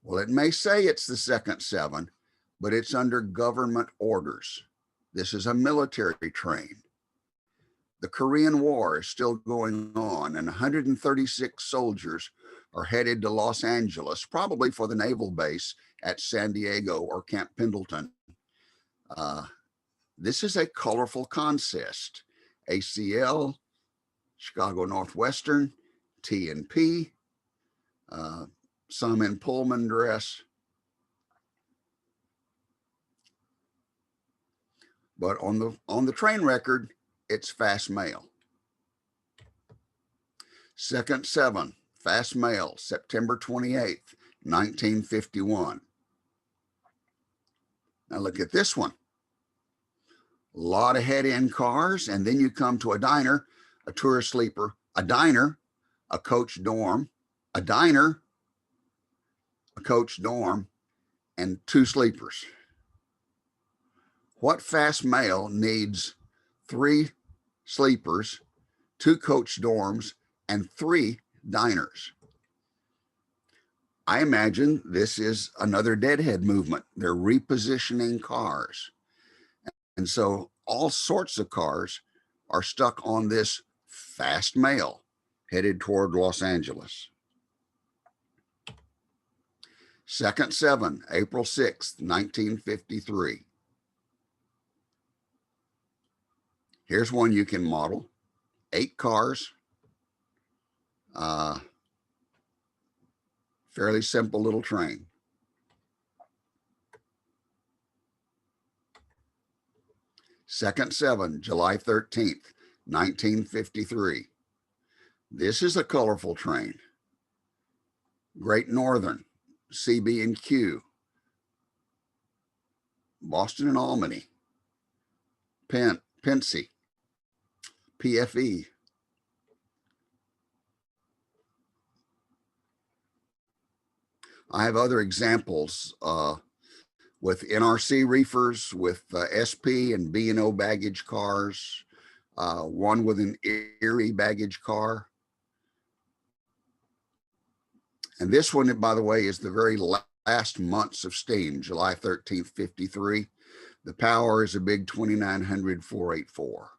Well, it may say it's the second 7, but it's under government orders. This is a military train. The Korean War is still going on, and 136 soldiers are headed to Los Angeles, probably for the naval base at San Diego or Camp Pendleton. This is a colorful consist. ACL, Chicago Northwestern, T&P, some in Pullman dress. But on the train record, it's fast mail. Second 7, fast mail, September 28th, 1951. Now look at this one. A lot of head-end cars, and then you come to a diner, a tourist sleeper, a diner, a coach dorm, a diner, a coach dorm, and 2 sleepers. What fast mail needs 3 sleepers, 2 coach dorms, and 3 diners? I imagine this is another deadhead movement. They're repositioning cars. And so all sorts of cars are stuck on this fast mail headed toward Los Angeles. Second 7, April 6th, 1953. Here's one you can model. 8 cars. Fairly simple little train. Second 7, July 13th, 1953. This is a colorful train. Great Northern, CB&Q, Boston and Albany, Pensy, PFE. I have other examples with NRC reefers, with SP and B&O baggage cars, one with an Erie baggage car. And this one, by the way, is the very last months of steam, July 13th, 53. The power is a big 2900 484.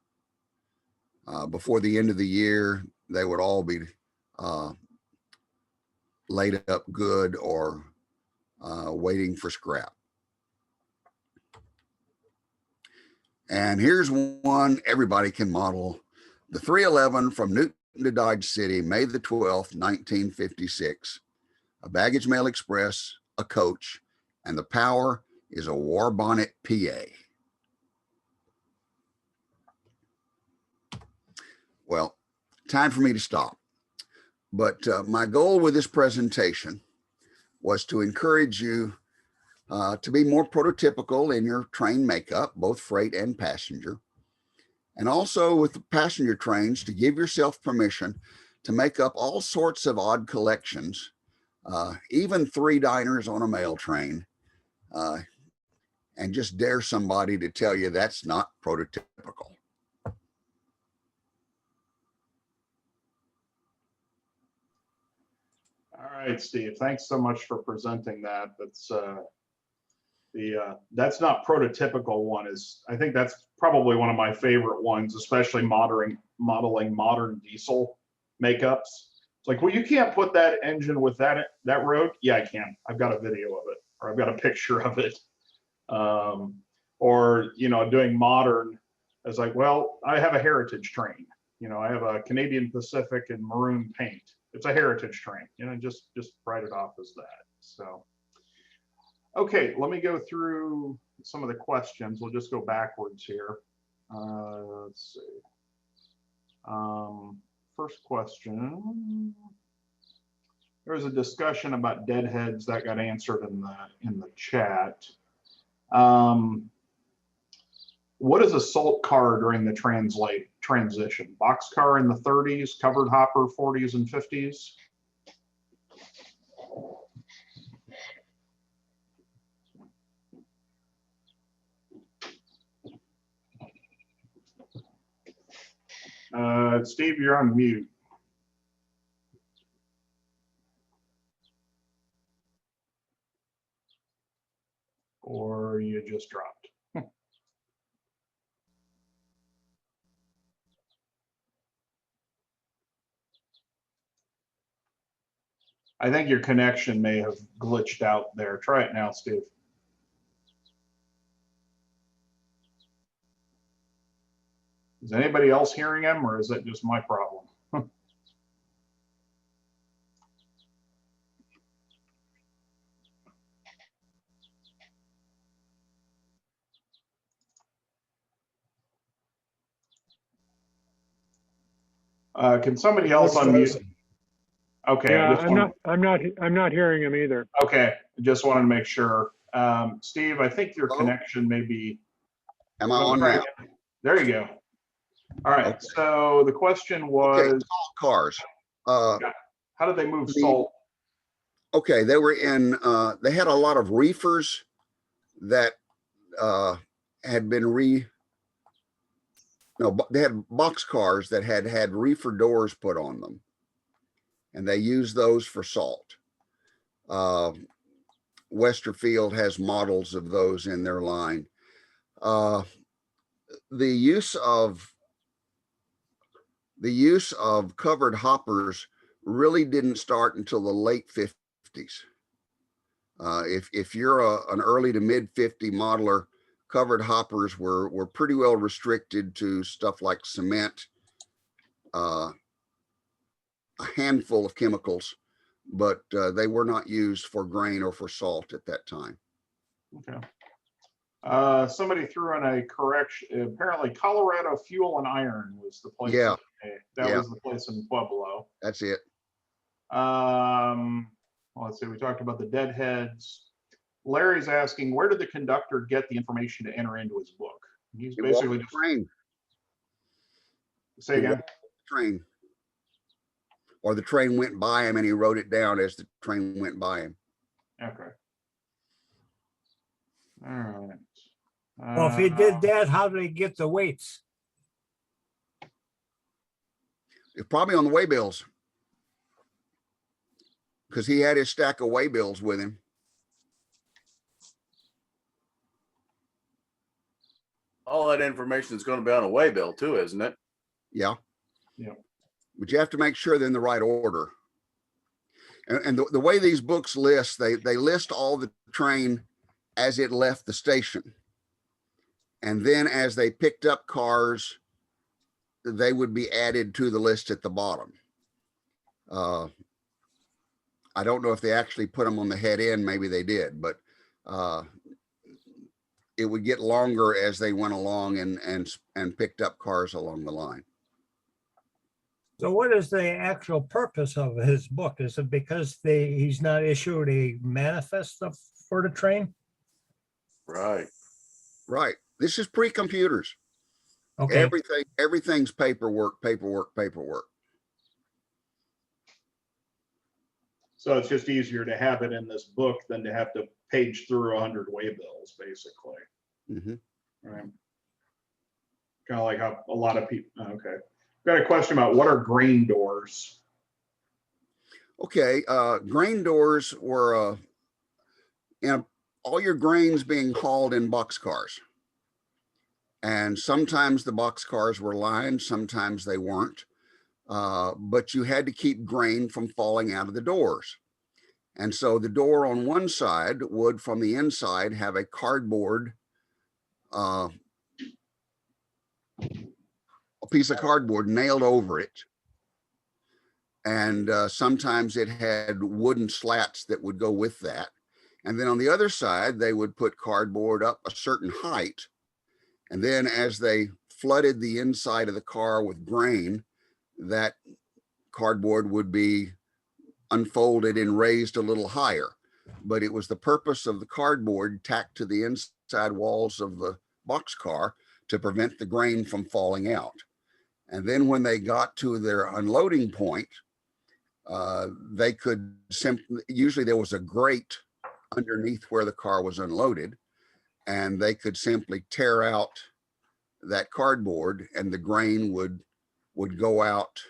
Before the end of the year, they would all be laid up good or waiting for scrap. And here's one everybody can model. The 311 from Newton to Dodge City, May the 12th, 1956. A baggage mail express, a coach, and the power is a war bonnet PA. Well, time for me to stop. But my goal with this presentation was to encourage you to be more prototypical in your train makeup, both freight and passenger. And also with the passenger trains, to give yourself permission to make up all sorts of odd collections, even 3 diners on a mail train, and just dare somebody to tell you that's not prototypical. All right, Steve, thanks so much for presenting that. That's not prototypical one is, I think that's probably one of my favorite ones, especially modeling modern diesel makeups. It's like, well, you can't put that engine with that road. Yeah, I can. I've got a video of it, or I've got a picture of it. Or, doing modern, it's like, well, I have a heritage train. I have a Canadian Pacific in maroon paint. it's a heritage train, you know, just write it off as that. So, okay, let me go through some of the questions. We'll just go backwards here. Let's see. First question. There was a discussion about deadheads that got answered in the chat. What is a salt car during the transition? Boxcar in the 30s, covered hopper 40s and 50s? Steve, you're on mute. Or you just dropped. I think your connection may have glitched out there. Try it now, Steve. Is anybody else hearing him, or is that just my problem? Can somebody else unmute? Okay. Yeah, I'm not hearing him either. Okay, just wanted to make sure. Steve, I think your connection may be. Am I on now? There you go. All right. Okay. So the question was salt cars. How did they move salt? Okay, they were in. They had a lot of reefers that had been they had boxcars that had reefer doors put on them, and they used those for salt. Westerfield has models of those in their line. The use of covered hoppers really didn't start until the late 50s. If you're an early to mid 50 modeler, covered hoppers were pretty well restricted to stuff like cement, a handful of chemicals, but they were not used for grain or for salt at that time. Okay. Somebody threw in a correction. Apparently, Colorado Fuel and Iron was the place. Yeah, that was the place in Pueblo. That's it. Let's see. We talked about the deadheads. Larry's asking, where did the conductor get the information to enter into his book? He's basically just train. Say again. Train. Or the train went by him and he wrote it down as the train went by him. Okay. All right. Well, if he did that, how did he get the weights? It's probably on the waybills, because he had his stack of waybills with him. All that information is going to be on a waybill too, isn't it? Yeah. Yeah. But you have to make sure they're in the right order. And the way these books list, they list all the train as it left the station. And then as they picked up cars, they would be added to the list at the bottom. I don't know if they actually put them on the head end. Maybe they did, but it would get longer as they went along and picked up cars along the line. So what is the actual purpose of his book? Is it because he's not issued a manifest for the train? Right. Right. This is pre-computers. Okay. Everything's paperwork. So it's just easier to have it in this book than to have to page through 100 waybills, basically. Mm-hmm. Right. Kind of like how a lot of people. Okay. Got a question about what are grain doors? Okay. Grain doors were all your grains being hauled in boxcars. And sometimes the boxcars were lined, sometimes they weren't. But you had to keep grain from falling out of the doors. And so the door on one side would, from the inside, have a cardboard, a piece of cardboard nailed over it. And sometimes it had wooden slats that would go with that. And then on the other side, they would put cardboard up a certain height. And then as they flooded the inside of the car with grain, that cardboard would be unfolded and raised a little higher. But it was the purpose of the cardboard tacked to the inside walls of the boxcar to prevent the grain from falling out. And then when they got to their unloading point, they could simply, usually there was a grate underneath where the car was unloaded, and they could simply tear out that cardboard and the grain would go out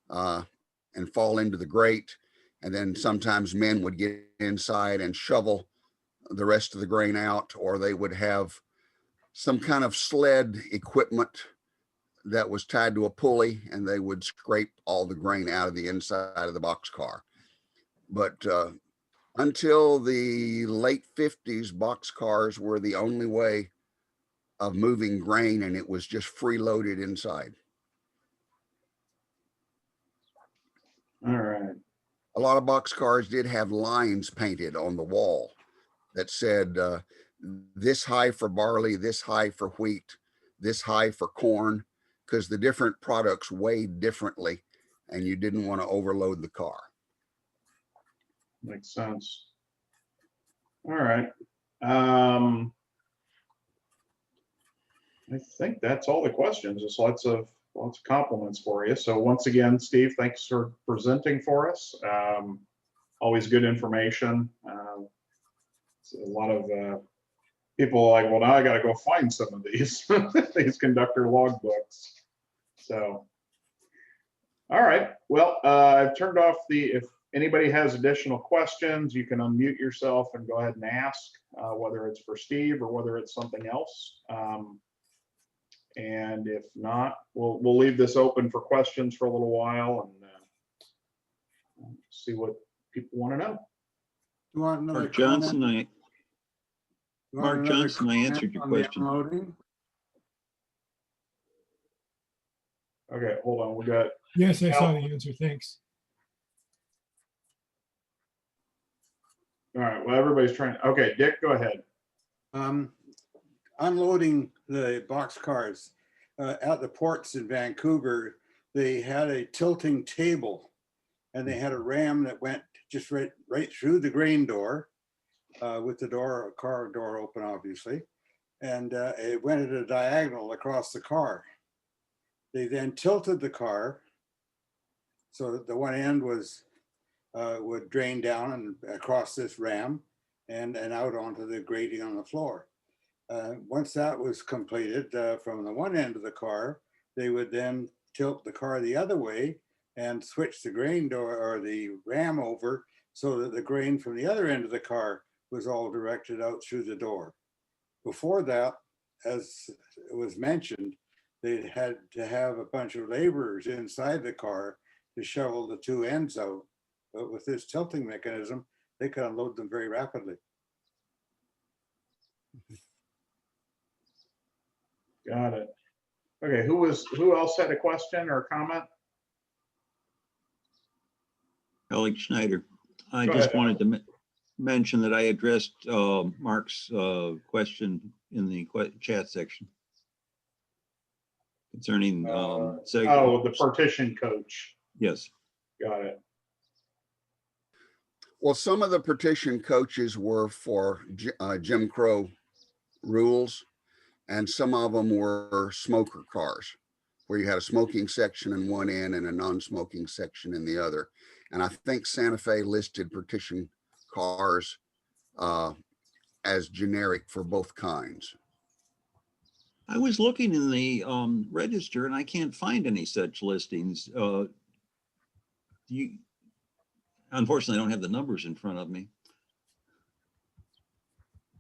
and fall into the grate. And then sometimes men would get inside and shovel the rest of the grain out, or they would have some kind of sled equipment that was tied to a pulley, and they would scrape all the grain out of the inside of the boxcar. But until the late 50s, boxcars were the only way of moving grain, and it was just free loaded inside. All right. A lot of boxcars did have lines painted on the wall that said this high for barley, this high for wheat, this high for corn, because the different products weighed differently and you didn't want to overload the car. Makes sense. All right. I think that's all the questions. Just lots of compliments for you. So once again, Steve, thanks for presenting for us. Always good information. A lot of people are like, well, now I got to go find some of these these conductor logbooks. So, all right. Well, I've turned off if anybody has additional questions, you can unmute yourself and go ahead and ask, whether it's for Steve or whether it's something else. And if not, we'll leave this open for questions for a little while and see what people want to know. You want another Mark Johnson, comment? You want Mark another Johnson, I answered your comment on the question. unloading? Okay, hold on. We got, Yes, I saw Al. the answer. Thanks. all right, well, everybody's trying. Okay, Dick, go ahead. Unloading the boxcars at the ports in Vancouver, they had a tilting table, and they had a ram that went just right through the grain door, with the car door open, obviously, and it went at a diagonal across the car. They then tilted the car so that the one end was would drain down and across this ram and out onto the grating on the floor. Once that was completed, from the one end of the car, they would then tilt the car the other way and switch the grain door or the ram over so that the grain from the other end of the car was all directed out through the door. Before that, as it was mentioned, they had to have a bunch of laborers inside the car to shovel the two ends out. But with this tilting mechanism, they could unload them very rapidly. Got it. Okay, who else had a question or a comment? Alex Schneider. I Go just ahead, wanted to mention that I addressed Mark's question in the chat section concerning Oh, the partition coach. Yes. Got it. Well, some of the partition coaches were for Jim Crow rules, and some of them were smoker cars, where you had a smoking section in one end and a non-smoking section in the other. And I think Santa Fe listed partition cars as generic for both kinds. I was looking in the register and I can't find any such listings. Unfortunately, I don't have the numbers in front of me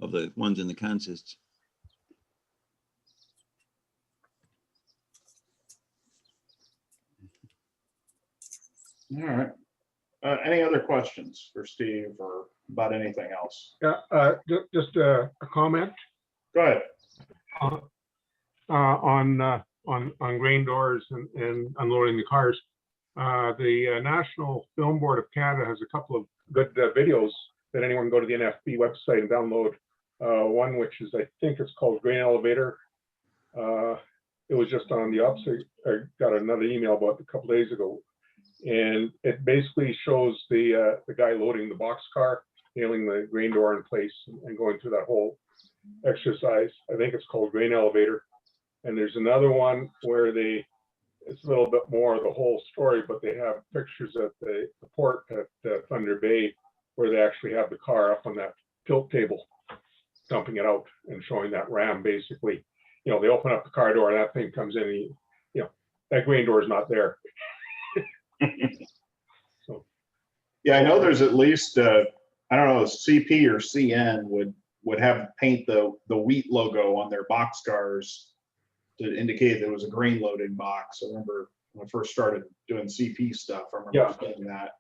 of the ones in the consists. All right. Any other questions for Steve or about anything else? Yeah, just a comment Go ahead. on grain doors and unloading the cars. The National Film Board of Canada has a couple of good videos that anyone can go to the NFB website and download. One which is, I think it's called Grain Elevator. It was just on the opposite. I got another email about it a couple days ago, and it basically shows the guy loading the boxcar, nailing the grain door in place, and going through that whole exercise. I think it's called Grain Elevator. And there's another one where it's a little bit more of the whole story, but they have pictures at the port at Thunder Bay where they actually have the car up on that tilt table, dumping it out and showing that ram basically. You know, they open up the car door and that thing comes in, and you know, that grain door is not there. So, Yeah, I know there's at least, I don't know, CP or CN would have paint the wheat logo on their boxcars to indicate that it was a grain loading box. I remember when I first started doing CP stuff, I remember seeing that.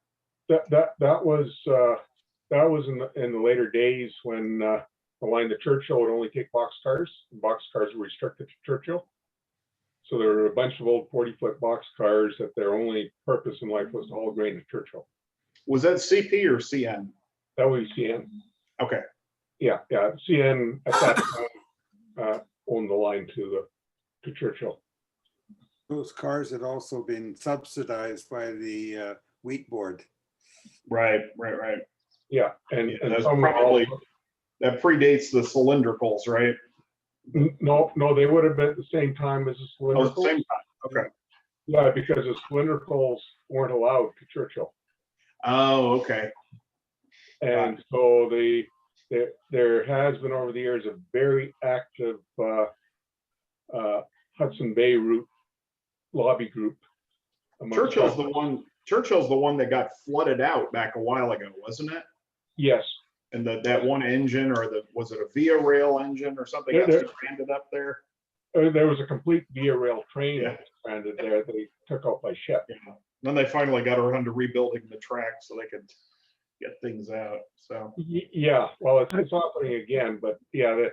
That was in the later days when the line to Churchill would only take boxcars. Boxcars were restricted to Churchill. So there were a bunch of old 40-foot boxcars that their only purpose in life was to haul grain to Churchill. Was that CP or CN? That was CN. Okay. Yeah. CN at that time owned the line to Churchill. Those cars had also been subsidized by the wheat board. Right. Yeah, and That's some probably, that predates the cylindricals, right? no, they would have been at the same time as the Oh, at the cylindricals. same time. Okay. Yeah, because the cylindricals weren't allowed to Churchill. Oh, okay. And so there has been over the years a very active Hudson Bay route lobby group. Churchill's the one that got flooded out back a while ago, wasn't it? Yes. And that one engine, or was it a Via Rail engine or something, got stranded up there? There was a complete Via Rail train Yeah. stranded there. They took out by ship. Yeah. Then they finally got around to rebuilding the track so they could get things out. So Yeah, well, it's happening again, but yeah,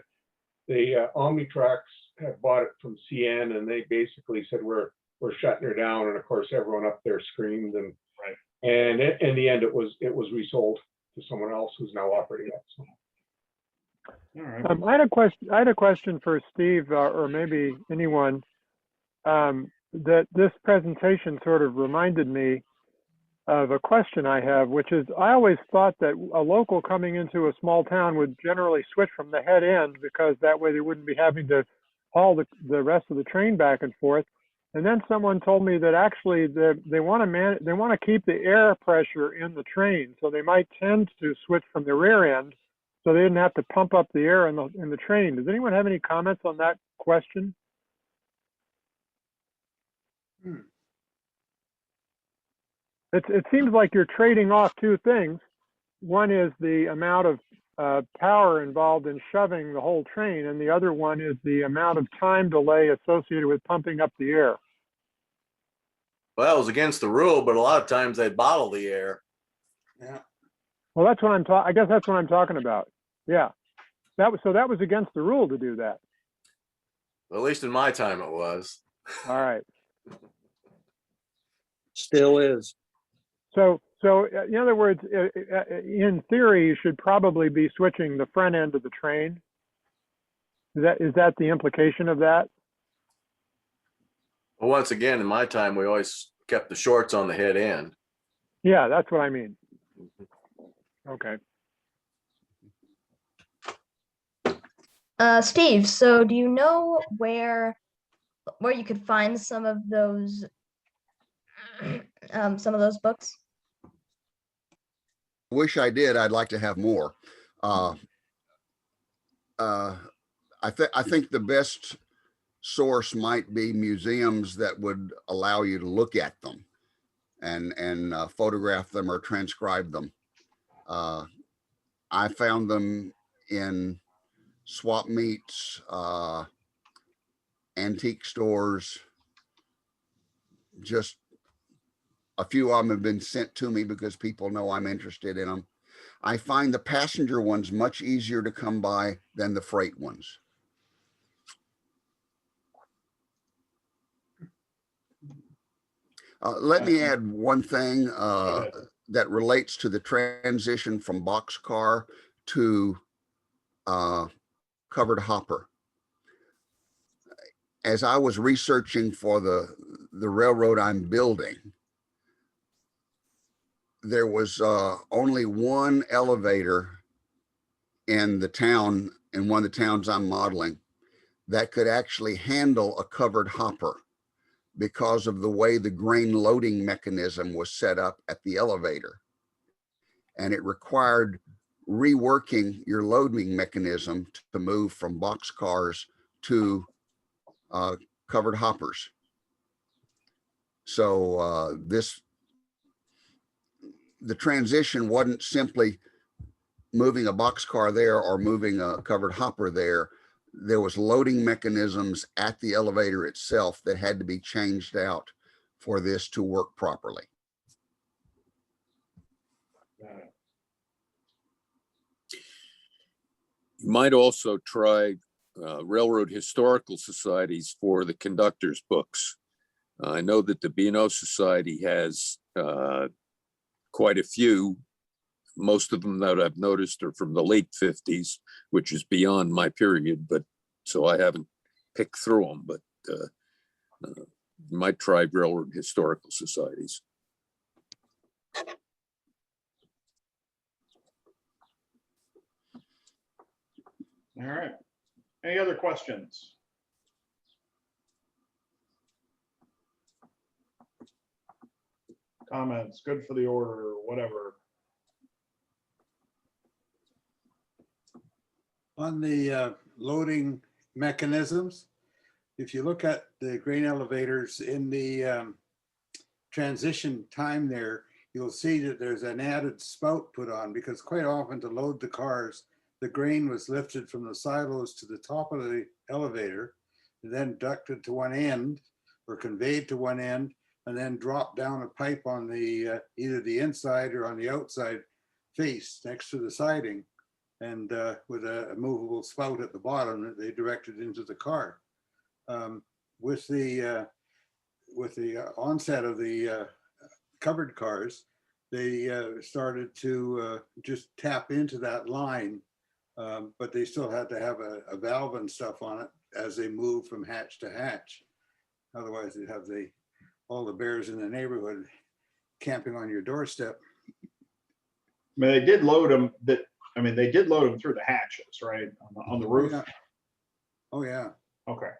the Omnitrax had bought it from CN, and they basically said we're shutting her down, and of course everyone up there screamed, and and in the end it was resold to someone else who's now operating it. So. all right. I had a question for Steve, or maybe anyone. That this presentation sort of reminded me of a question I have, which is I always thought that a local coming into a small town would generally switch from the head end, because that way they wouldn't be having to haul the rest of the train back and forth. And then someone told me that actually they want to keep the air pressure in the train, so they might tend to switch from the rear end, so they didn't have to pump up the air in the train. Does anyone have any comments on that question? It seems like you're trading off two things. One is the amount of power involved in shoving the whole train, and the other one is the amount of time delay associated with pumping up the air. Well, it was against the rule, but a lot of times they bottle the air. Yeah. Well, that's what I guess that's what I'm talking about. Yeah, that was against the rule to do that. At least in my time it was. All right. Still is. So in other words, in theory, you should probably be switching the front end of the train. Is that the implication of that? Well, once again, in my time, we always kept the shorts on the head end. Yeah, that's what I mean. Okay. Steve, so do you know where you could find some of those books? Wish I did. I'd like to have more. I think the best source might be museums that would allow you to look at them and photograph them or transcribe them. I found them in swap meets, antique stores. Just a few of them have been sent to me because people know I'm interested in them. I find the passenger ones much easier to come by than the freight ones. Let me add one thing ahead. that relates to the transition from boxcar to covered hopper. As I was researching for the railroad I'm building, there was only one elevator in the town, in one of the towns I'm modeling, that could actually handle a covered hopper because of the way the grain loading mechanism was set up at the elevator. And it required reworking your loading mechanism to move from boxcars to covered hoppers. So the transition wasn't simply moving a boxcar there or moving a covered hopper there. There was loading mechanisms at the elevator itself that had to be changed out for this to work properly. You might also try railroad historical societies for the conductors books. I know that the B&O Society has quite a few. Most of them that I've noticed are from the late 50s, which is beyond my period, but so I haven't picked through them, but you might try railroad historical societies. All right. Any other questions? Comments, good for the order, whatever. On the loading mechanisms, if you look at the grain elevators in the transition time there, you'll see that there's an added spout put on, because quite often to load the cars, the grain was lifted from the silos to the top of the elevator, and then ducted to one end or conveyed to one end, and then dropped down a pipe on the either the inside or on the outside face next to the siding, and with a movable spout at the bottom that they directed into the car. With the onset of the covered cars, they started to just tap into that line, but they still had to have a valve and stuff on it as they moved from hatch to hatch. Otherwise, they'd have all the bears in the neighborhood camping on your doorstep. I mean, they did load them. They did load them through the hatches, right, on the roof. Yeah. Oh yeah. Okay.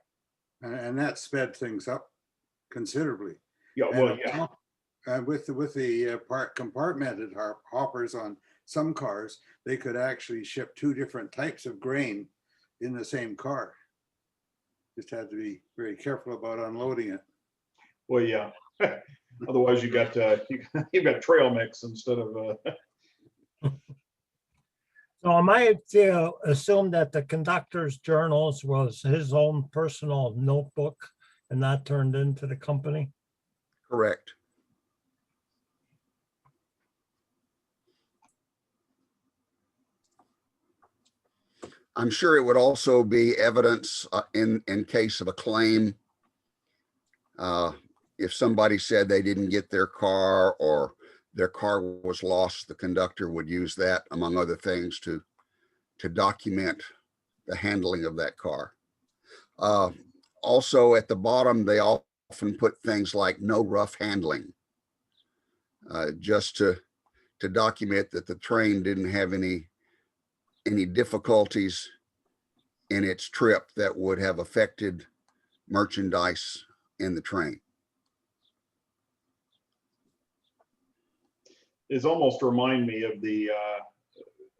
And that sped things up considerably. Yeah. Well, yeah. And with the compartmented hoppers on some cars, they could actually ship two different types of grain in the same car. Just had to be very careful about unloading it. Well, yeah. Otherwise, you got trail mix instead of. So am I to assume that the conductor's journals was his own personal notebook and not turned into the company? Correct. I'm sure it would also be evidence in case of a claim. If somebody said they didn't get their car or their car was lost, the conductor would use that, among other things, to document the handling of that car. Also at the bottom, they often put things like no rough handling, just to document that the train didn't have any difficulties in its trip that would have affected merchandise in the train. It's almost remind me of the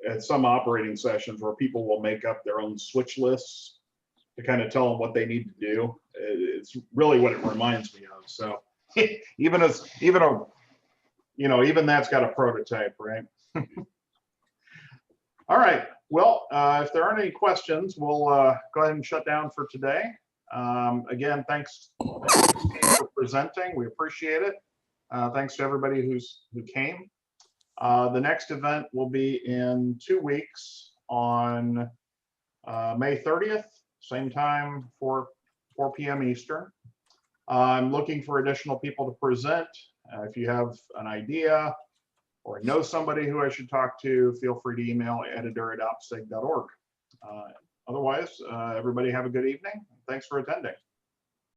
at some operating sessions where people will make up their own switch lists to kind of tell them what they need to do. It's really what it reminds me of. So even that's got a prototype, right? All right. Well, if there aren't any questions, we'll go ahead and shut down for today. Again, thanks for presenting. We appreciate it. Thanks to everybody who came. The next event will be in 2 weeks on May 30th, same time, 4 p.m. Eastern. I'm looking for additional people to present. If you have an idea or know somebody who I should talk to, feel free to email editor@opsig.org. Otherwise, everybody have a good evening. Thanks for attending.